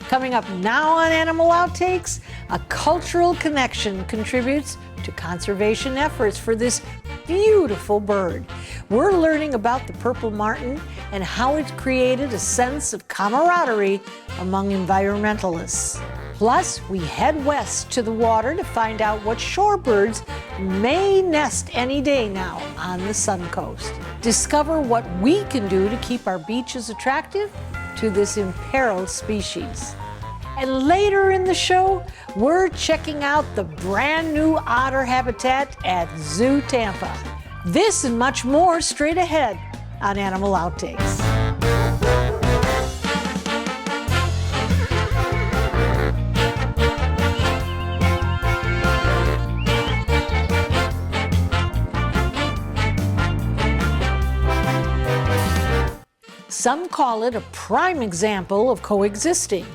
Coming up now on Animal Outtakes, a cultural connection contributes to conservation efforts for this beautiful bird. We're learning about the purple martin and how it's created a sense of camaraderie among environmentalists. Plus, we head west to the water to find out what shorebirds may nest any day now on the Sun Coast. Discover what we can do to keep our beaches attractive to this imperiled species. And later in the show, we're checking out the brand new otter habitat at ZooTampa. This and much more straight ahead on Animal Outtakes. Some call it a prime example of coexisting,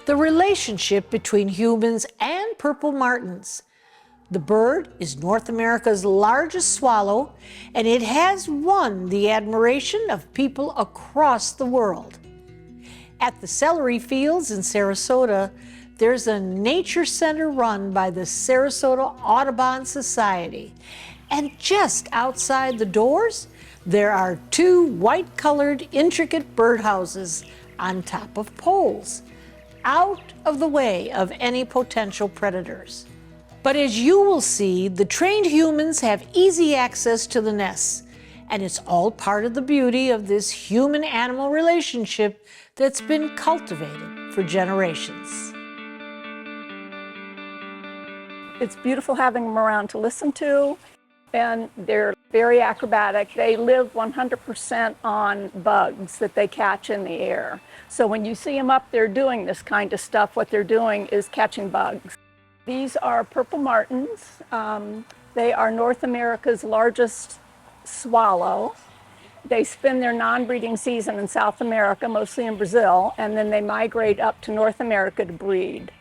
the relationship between humans and purple martins. The bird is North America's largest swallow, and it has won the admiration of people across the world. At the Celery Fields in Sarasota, there's a nature center run by the Sarasota Audubon Society. And just outside the doors, there are two white-colored, intricate birdhouses on top of poles, out of the way of any potential predators. But as you will see, the trained humans have easy access to the nests, and it's all part of the beauty of this human-animal relationship that's been cultivated for generations. It's beautiful having them around to listen to, and they're very acrobatic. They live 100% on bugs that they catch in the air. So when you see them up there doing this kind of stuff, what they're doing is catching bugs. These are purple martins. They are North America's largest swallow. They spend their non-breeding season in South America, mostly in Brazil, and then they migrate up to North America to breed.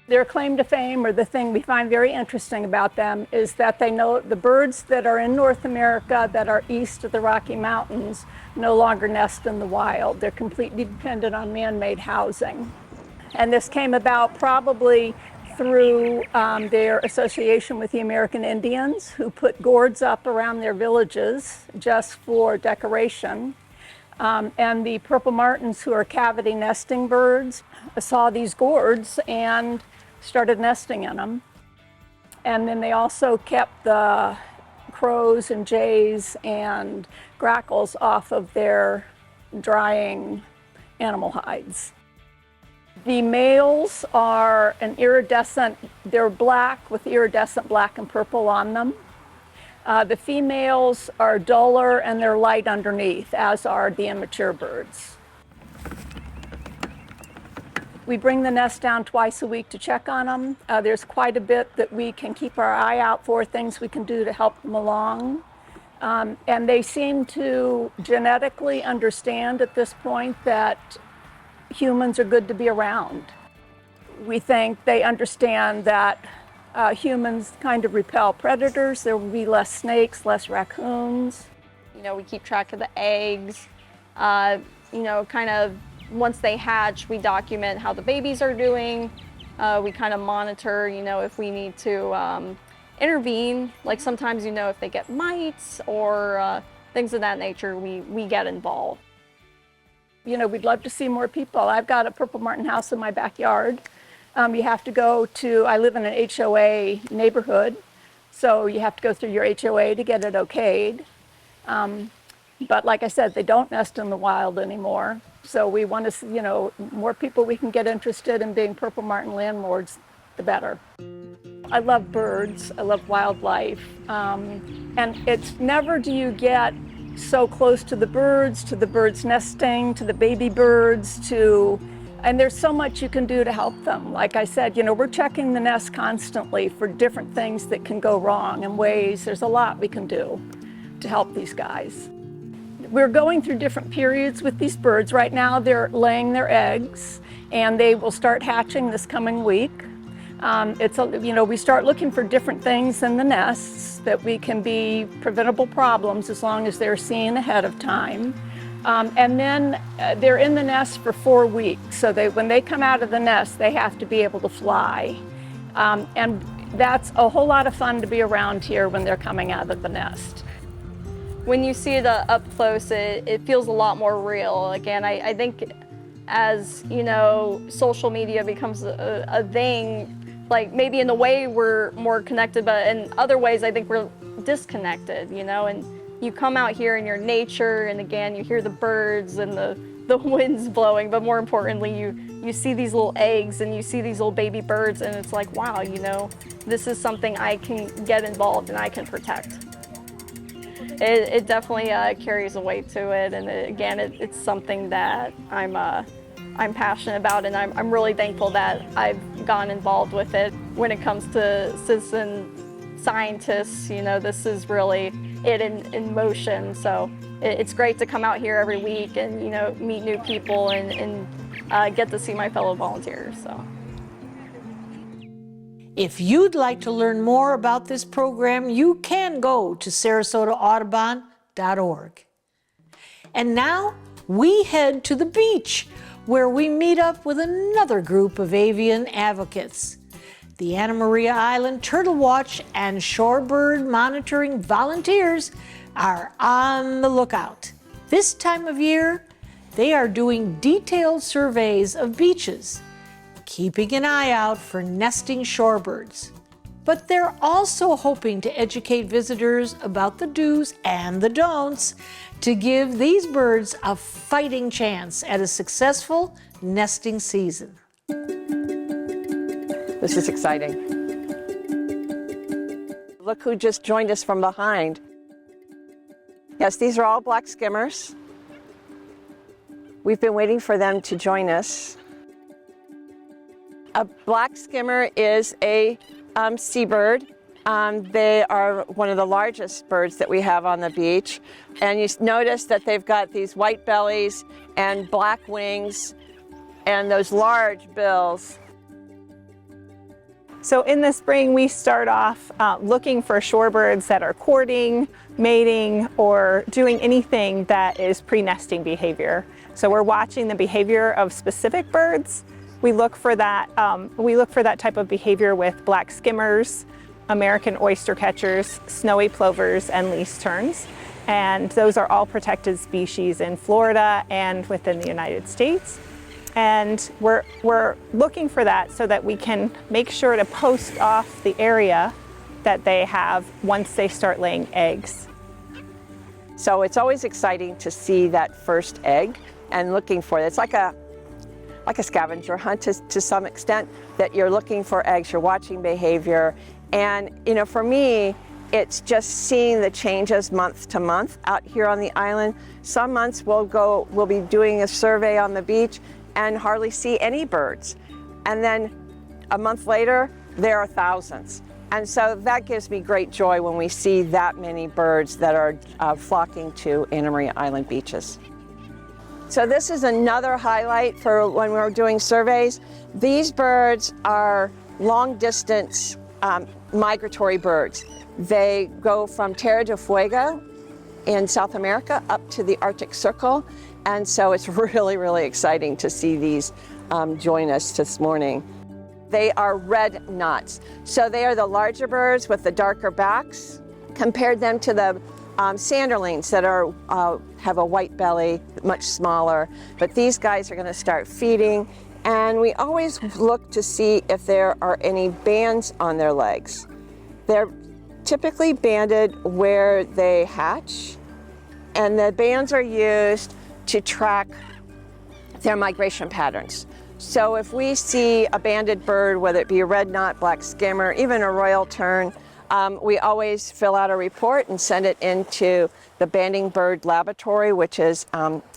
Their claim to fame, or the thing we find very interesting about them, is that they know the birds that are in North America that are east of the Rocky Mountains no longer nest in the wild. They're completely dependent on man-made housing. And this came about probably through their association with the American Indians, who put gourds up around their villages just for decoration. And the purple martins, who are cavity nesting birds, saw these gourds and started nesting in them. And then they also kept the crows and jays and grackles off of their drying animal hides. The males are an iridescent, they're black with iridescent black and purple on them. The females are duller and they're light underneath, as are the immature birds. We bring the nest down twice a week to check on them. There's quite a bit that we can keep our eye out for, things we can do to help them along. And they seem to genetically understand at this point that humans are good to be around. We think they understand that humans kind of repel predators. There will be less snakes, less raccoons. You know, we keep track of the eggs. You know, kind of once they hatch, we document how the babies are doing. We kind of monitor, you know, if we need to intervene. Like sometimes, you know, if they get mites or things of that nature, we get involved. You know, we'd love to see more people. I've got a purple martin house in my backyard. You have to go to, I live in an HOA neighborhood, so you have to go through your HOA to get it okayed. But like I said, they don't nest in the wild anymore. So we want to see, you know, more people we can get interested in being purple martin landlords, the better. I love birds, I love wildlife, and it's never do you get so close to the birds nesting, to the baby birds, and there's so much you can do to help them. Like I said, you know, we're checking the nest constantly for different things that can go wrong and ways. There's a lot we can do to help these guys. We're going through different periods with these birds. Right now they're laying their eggs and they will start hatching this coming week. You know, we start looking for different things in the nests that we can be preventable problems as long as they're seen ahead of time. And then they're in the nest for 4 weeks. So when they come out of the nest, they have to be able to fly. And that's a whole lot of fun to be around here when they're coming out of the nest. When you see it up close, it feels a lot more real. Again, I think as, you know, social media becomes a thing, like maybe in a way we're more connected, but in other ways I think we're disconnected, you know, and you come out here in your nature, and again, you hear the birds and the winds blowing, but more importantly, you see these little eggs and you see these little baby birds, and it's like, wow, you know, this is something I can get involved and I can protect. It definitely carries a weight to it, and again, it's something that I'm passionate about, and I'm really thankful that I've gotten involved with it. When it comes to citizen scientists, you know, this is really it in motion. So it's great to come out here every week and, you know, meet new people and get to see my fellow volunteers. So. If you'd like to learn more about this program, you can go to SarasotaAudubon.org. And now we head to the beach, where we meet up with another group of avian advocates. The Anna Maria Island Turtle Watch and shorebird monitoring volunteers are on the lookout. This time of year, they are doing detailed surveys of beaches, keeping an eye out for nesting shorebirds. But they're also hoping to educate visitors about the do's and the don'ts to give these birds a fighting chance at a successful nesting season. This is exciting. Look who just joined us from behind. Yes, these are all black skimmers. We've been waiting for them to join us. A black skimmer is a seabird. They are one of the largest birds that we have on the beach. And you notice that they've got these white bellies and black wings and those large bills. So in the spring, we start off looking for shorebirds that are courting, mating, or doing anything that is pre-nesting behavior. So we're watching the behavior of specific birds. We look for that type of behavior with black skimmers, American oyster catchers, snowy plovers, and least terns. And those are all protected species in Florida and within the United States. And we're looking for that so that we can make sure to post off the area that they have once they start laying eggs. So it's always exciting to see that first egg and looking for it. It's like a scavenger hunt to some extent, that you're looking for eggs, you're watching behavior. And you know, for me, it's just seeing the changes month to month out here on the island. Some months we'll be doing a survey on the beach and hardly see any birds. And then a month later, there are thousands. And so that gives me great joy when we see that many birds that are flocking to Anna Maria Island beaches. So this is another highlight for when we're doing surveys. These birds are long distance migratory birds. They go from Terra del Fuego in South America up to the Arctic Circle. And so it's really, really exciting to see these join us this morning. They are red knots. So they are the larger birds with the darker backs. Compared them to the sanderlings that have a white belly, much smaller. But these guys are going to start feeding. And we always look to see if there are any bands on their legs. They're typically banded where they hatch. And the bands are used to track their migration patterns. So if we see a banded bird, whether it be a red knot, black skimmer, even a royal tern, we always fill out a report and send it into the banding bird laboratory, which is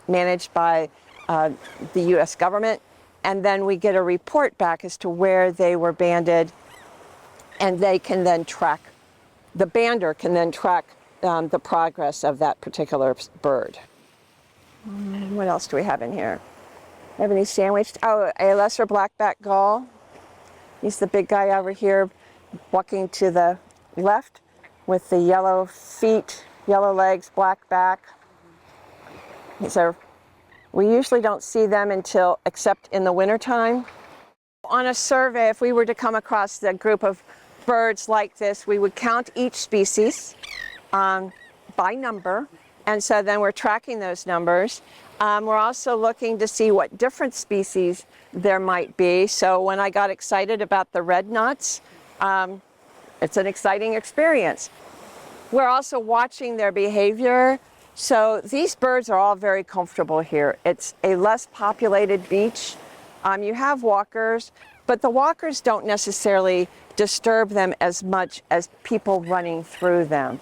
managed by the US government. And then we get a report back as to where they were banded, and they can then track, the bander can then track the progress of that particular bird. What else do we have in here? Have any sandwiched? Oh, a lesser blackback gull. He's the big guy over here walking to the left with the yellow feet, yellow legs, black back. So we usually don't see them except in the wintertime. On a survey, if we were to come across a group of birds like this, we would count each species by number, and so then we're tracking those numbers. We're also looking to see what different species there might be. So when I got excited about the red knots, it's an exciting experience. We're also watching their behavior. So these birds are all very comfortable here. It's a less populated beach. You have walkers, but the walkers don't necessarily disturb them as much as people running through them.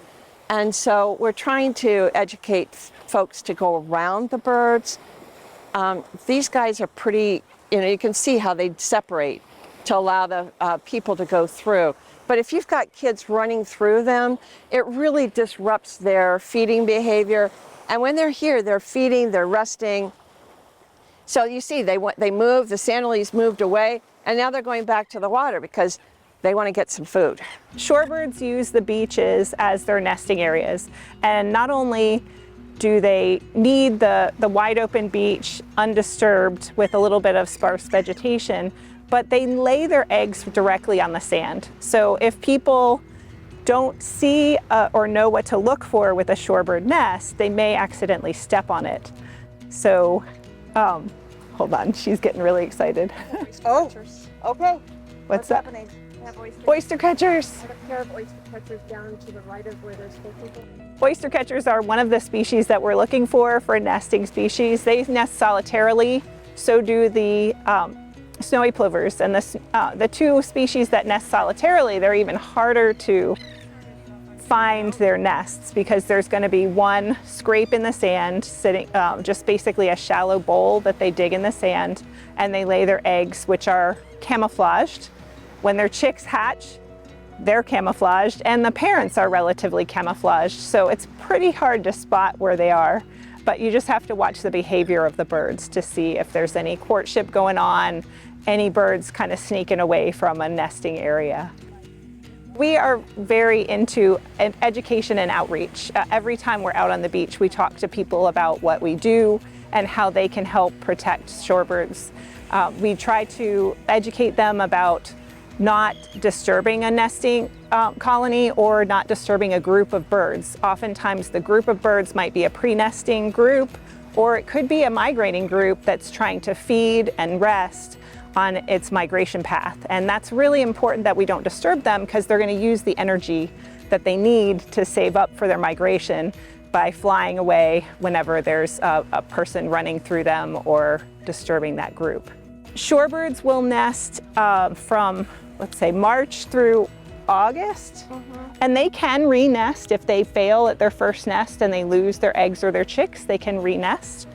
And so we're trying to educate folks to go around the birds. These guys are pretty, you can see how they separate to allow the people to go through. But if you've got kids running through them, it really disrupts their feeding behavior. And when they're here, they're feeding, they're resting. So you see, they move, the sandalies moved away, and now they're going back to the water because they want to get some food. Shorebirds use the beaches as their nesting areas. And not only do they need the wide open beach undisturbed with a little bit of sparse vegetation, but they lay their eggs directly on the sand. So if people don't see or know what to look for with a shorebird nest, they may accidentally step on it. So, hold on, she's getting really excited. Oh, okay. What's that? happening? We have Oyster catchers. I have a pair of oyster catchers down to the right of where they're supposed to go. Oyster catchers are one of the species that we're looking for nesting species. They nest solitarily, so do the snowy plovers. And the two species that nest solitarily, they're even harder to find their nests because there's going to be one scrape in the sand, sitting just basically a shallow bowl that they dig in the sand, and they lay their eggs, which are camouflaged. When their chicks hatch, they're camouflaged, and the parents are relatively camouflaged, so it's pretty hard to spot where they are. But you just have to watch the behavior of the birds to see if there's any courtship going on, any birds kind of sneaking away from a nesting area. We are very into education and outreach. Every time we're out on the beach, we talk to people about what we do and how they can help protect shorebirds. We try to educate them about not disturbing a nesting colony or not disturbing a group of birds. Oftentimes the group of birds might be a pre-nesting group, or it could be a migrating group that's trying to feed and rest on its migration path. And that's really important that we don't disturb them because they're going to use the energy that they need to save up for their migration by flying away whenever there's a person running through them or disturbing that group. Shorebirds will nest from, let's say, March through August, and they can re-nest if they fail at their first nest and they lose their eggs or their chicks, they can re-nest.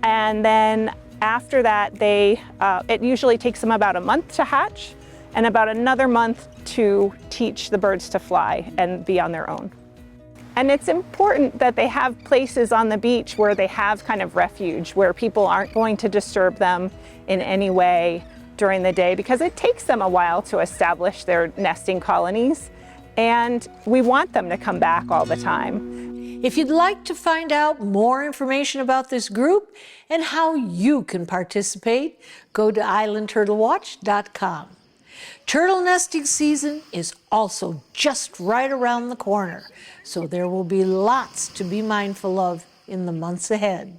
And then after that, it usually takes them about a month to hatch and about another month to teach the birds to fly and be on their own. And it's important that they have places on the beach where they have kind of refuge, where people aren't going to disturb them in any way during the day, because it takes them a while to establish their nesting colonies, and we want them to come back all the time. If you'd like to find out more information about this group and how you can participate, go to islandturtlewatch.com. Turtle nesting season is also just right around the corner, so there will be lots to be mindful of in the months ahead.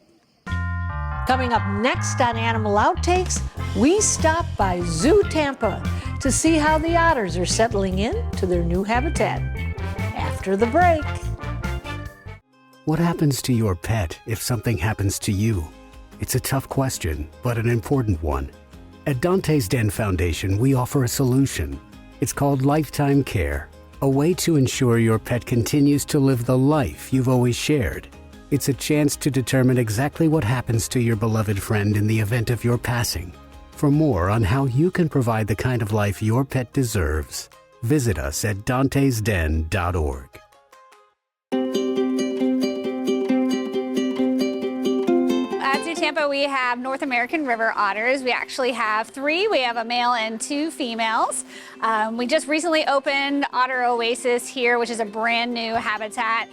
Coming up next on Animal Outtakes, we stop by ZooTampa to see how the otters are settling in to their new habitat. After the break. What happens to your pet if something happens to you? It's a tough question, but an important one. At Dante's Den Foundation, we offer a solution. It's called Lifetime Care, a way to ensure your pet continues to live the life you've always shared. It's a chance to determine exactly what happens to your beloved friend in the event of your passing. For more on how you can provide the kind of life your pet deserves, visit us at dantesden.org. At ZooTampa, ZooTampa, we have North American river otters. We actually have 3. We have a male and 2 females. We just recently opened Otter Oasis here, which is a brand new habitat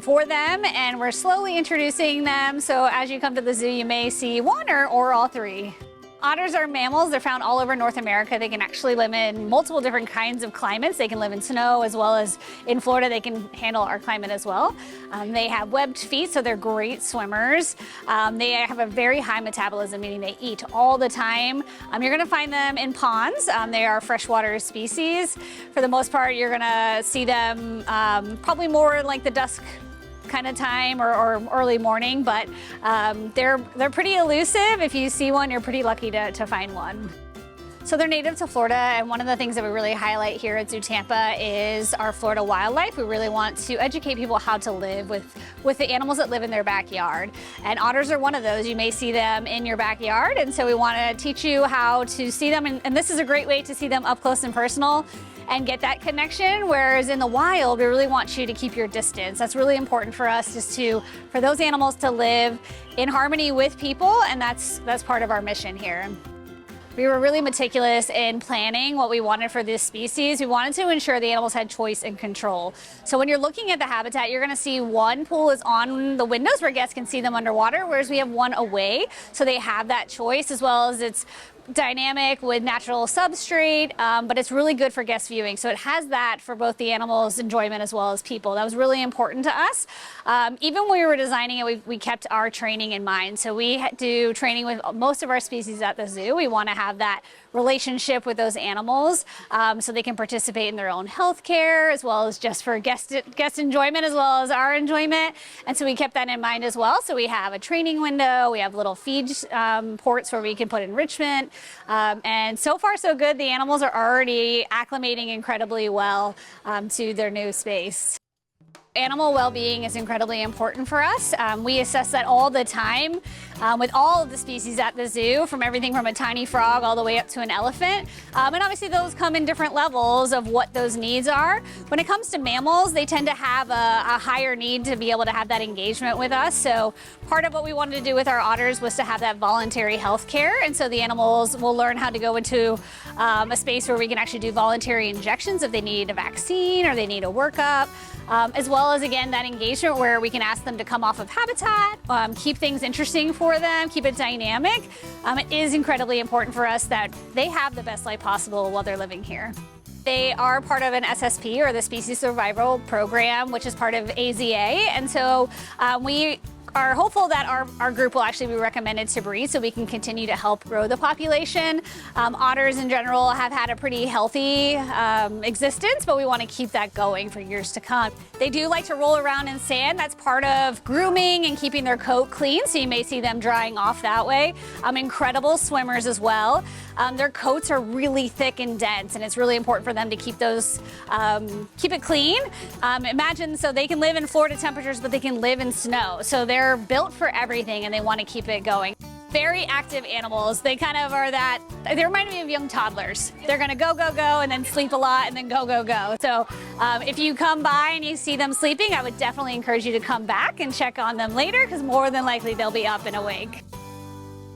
for them, and we're slowly introducing them. So as you come to the zoo, you may see 1 or all 3. Otters are mammals. They're found all over North America. They can actually live in multiple different kinds of climates. They can live in snow as well as in Florida. They can handle our climate as well. They have webbed feet, so they're great swimmers. They have a very high metabolism, meaning they eat all the time. You're going to find them in ponds. They are freshwater species. For the most part, you're going to see them probably more like the dusk kind of time or early morning, but they're pretty elusive. If you see one, you're pretty lucky to find one. So they're native to Florida, and one of the things that we really highlight here at ZooTampa is our Florida wildlife. We really want to educate people how to live with the animals that live in their backyard. And otters are one of those. You may see them in your backyard, and so we want to teach you how to see them, and this is a great way to see them up close and personal and get that connection, whereas in the wild, we really want you to keep your distance. That's really important for us, just for those animals to live in harmony with people, and that's part of our mission here. We were really meticulous in planning what we wanted for this species. We wanted to ensure the animals had choice and control. So when you're looking at the habitat, you're gonna see 1 pool is on the windows where guests can see them underwater, whereas we have 1 away. So they have that choice, as well as it's dynamic with natural substrate, but it's really good for guest viewing. So it has that for both the animals' enjoyment as well as people. That was really important to us. Even when we were designing it, we kept our training in mind. So we do training with most of our species at the zoo. We want to have that relationship with those animals so they can participate in their own health care, as well as just for guest enjoyment as well as our enjoyment. And so we kept that in mind as well. So we have a training window, we have little feed ports where we can put enrichment. And so far so good. The animals are already acclimating incredibly well to their new space. Animal well-being is incredibly important for us. We assess that all the time with all of the species at the zoo, from everything from a tiny frog all the way up to an elephant. And obviously those come in different levels of what those needs are. When it comes to mammals, they tend to have a higher need to be able to have that engagement with us. So part of what we wanted to do with our otters was to have that voluntary health care. And so the animals will learn how to go into a space where we can actually do voluntary injections if they need a vaccine or they need a workup. As well as, again, that engagement where we can ask them to come off of habitat, keep things interesting for them, keep it dynamic. It is incredibly important for us that they have the best life possible while they're living here. They are part of an SSP, or the Species Survival Program, which is part of AZA, and so we are hopeful that our group will actually be recommended to breed so we can continue to help grow the population. Otters in general have had a pretty healthy existence, but we want to keep that going for years to come. They do like to roll around in sand. That's part of grooming and keeping their coat clean, so you may see them drying off that way. Incredible swimmers as well. Their coats are really thick and dense, and it's really important for them to keep those, keep it clean. Imagine, so they can live in Florida temperatures, but they can live in snow. So they're built for everything, and they want to keep it going. Very active animals. They kind of are that, they remind me of young toddlers. They're gonna go, go, go, and then sleep a lot, and then go, go, go. So if you come by and you see them sleeping, I would definitely encourage you to come back and check on them later, because more than likely they'll be up and awake.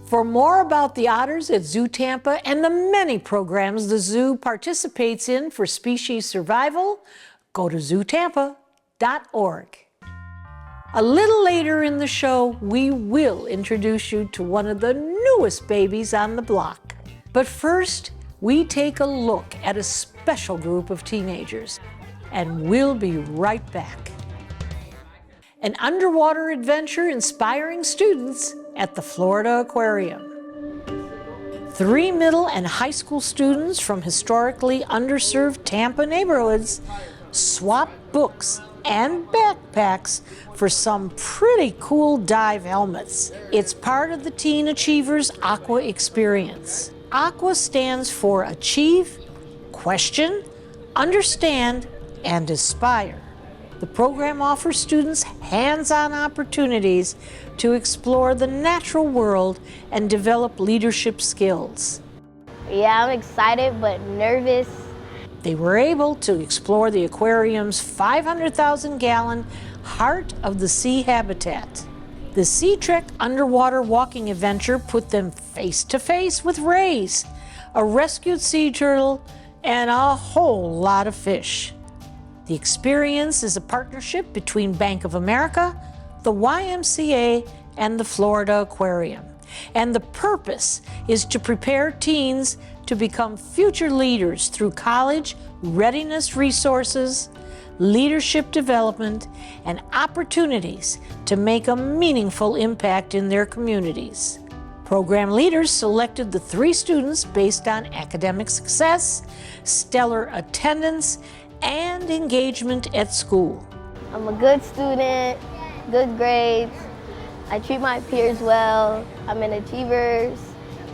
For more about the otters at ZooTampa and the many programs the zoo participates in for species survival, go to ZooTampa.org. A little later in the show, we will introduce you to one of the newest babies on the block. But first, we take a look at a special group of teenagers, and we'll be right back. An underwater adventure inspiring students at the Florida Aquarium. 3 middle and high school students from historically underserved Tampa neighborhoods swap books and backpacks for some pretty cool dive helmets. It's part of the Teen Achievers Aqua experience. Aqua stands for Achieve, Question, Understand, and Aspire. The program offers students hands-on opportunities to explore the natural world and develop leadership skills. Yeah, I'm excited but nervous. They were able to explore the aquarium's 500,000-gallon Heart of the Sea habitat. The Sea Trek underwater walking adventure put them face to face with rays, a rescued sea turtle, and a whole lot of fish. The experience is a partnership between Bank of America, the YMCA, and the Florida Aquarium. And the purpose is to prepare teens to become future leaders through college readiness resources, leadership development, and opportunities to make a meaningful impact in their communities. Program leaders selected the 3 students based on academic success, stellar attendance, and engagement at school. I'm a good student, good grades. I treat my peers well. I'm an achiever,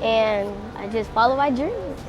and I just follow my dreams.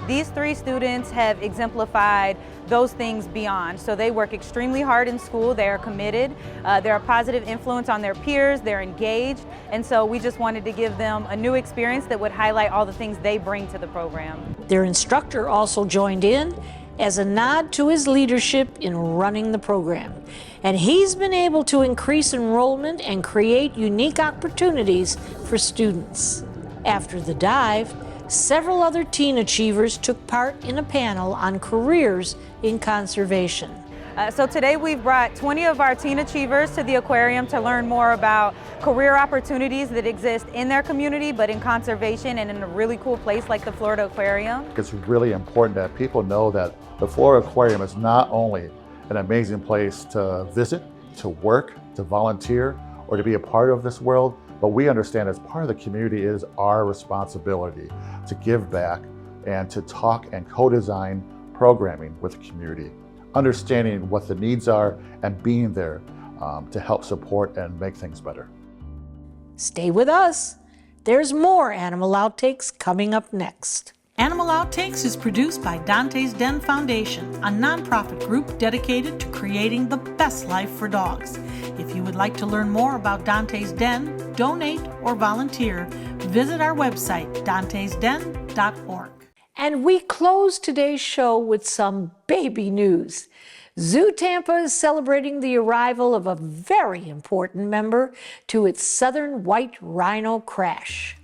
These 3 students have exemplified those things beyond. So they work extremely hard in school, they are committed, they're a positive influence on their peers, they're engaged, and so we just wanted to give them a new experience that would highlight all the things they bring to the program. Their instructor also joined in as a nod to his leadership in running the program. And he's been able to increase enrollment and create unique opportunities for students. After the dive, several other teen achievers took part in a panel on careers in conservation. So today we've brought 20 of our teen achievers to the aquarium to learn more about career opportunities that exist in their community, but in conservation and in a really cool place like the Florida Aquarium. It's really important that people know that the Florida Aquarium is not only an amazing place to visit, to work, to volunteer, or to be a part of this world, but we understand as part of the community it is our responsibility to give back and to talk and co-design programming with the community, understanding what the needs are and being there to help support and make things better. Stay with us. There's more Animal Outtakes coming up next. Animal Outtakes is produced by Dante's Den Foundation, a nonprofit group dedicated to creating the best life for dogs. If you would like to learn more about Dante's Den, donate, or volunteer, visit our website, dantesden.org. And we close today's show with some baby news. ZooTampa is celebrating the arrival of a very important member to its southern white rhino crash.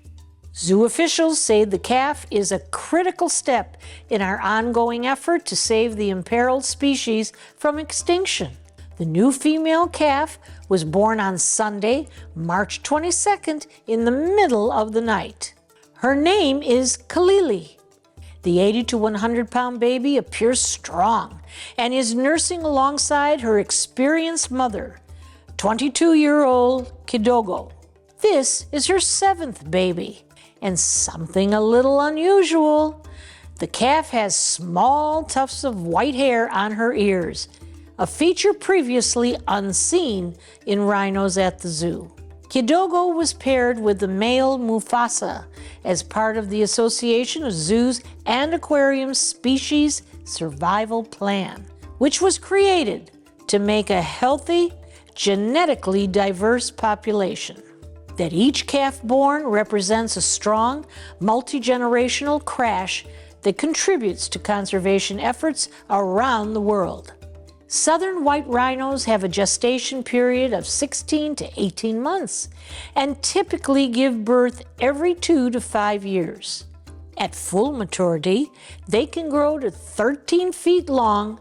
Zoo officials say the calf is a critical step in our ongoing effort to save the imperiled species from extinction. The new female calf was born on Sunday, March 22nd, in the middle of the night. Her name is Kalili. The 80 to 100-pound baby appears strong and is nursing alongside her experienced mother, 22-year-old Kidogo. This is her 7th baby. And something a little unusual, the calf has small tufts of white hair on her ears, a feature previously unseen in rhinos at the zoo. Kidogo was paired with the male Mufasa as part of the Association of Zoos and Aquariums Species Survival Plan, which was created to make a healthy, genetically diverse population. That each calf born represents a strong, multi-generational crash that contributes to conservation efforts around the world. Southern white rhinos have a gestation period of 16 to 18 months and typically give birth every 2 to 5 years. At full maturity, they can grow to 13 feet long,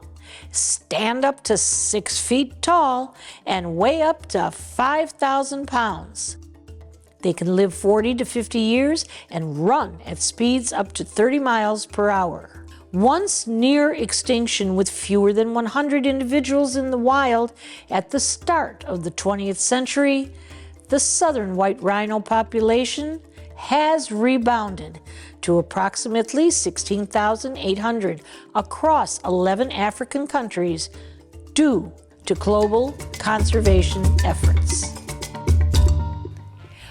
stand up to 6 feet tall, and weigh up to 5,000 pounds. They can live 40 to 50 years and run at speeds up to 30 miles per hour. Once near extinction with fewer than 100 individuals in the wild at the start of the 20th century, the southern white rhino population has rebounded to approximately 16,800 across 11 African countries due to global conservation efforts.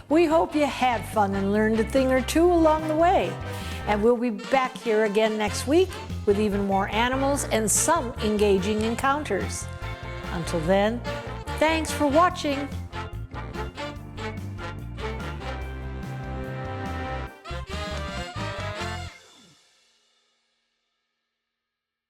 We hope you had fun and learned a thing or two along the way. And we'll be back here again next week with even more animals and some engaging encounters. Until then, thanks for watching.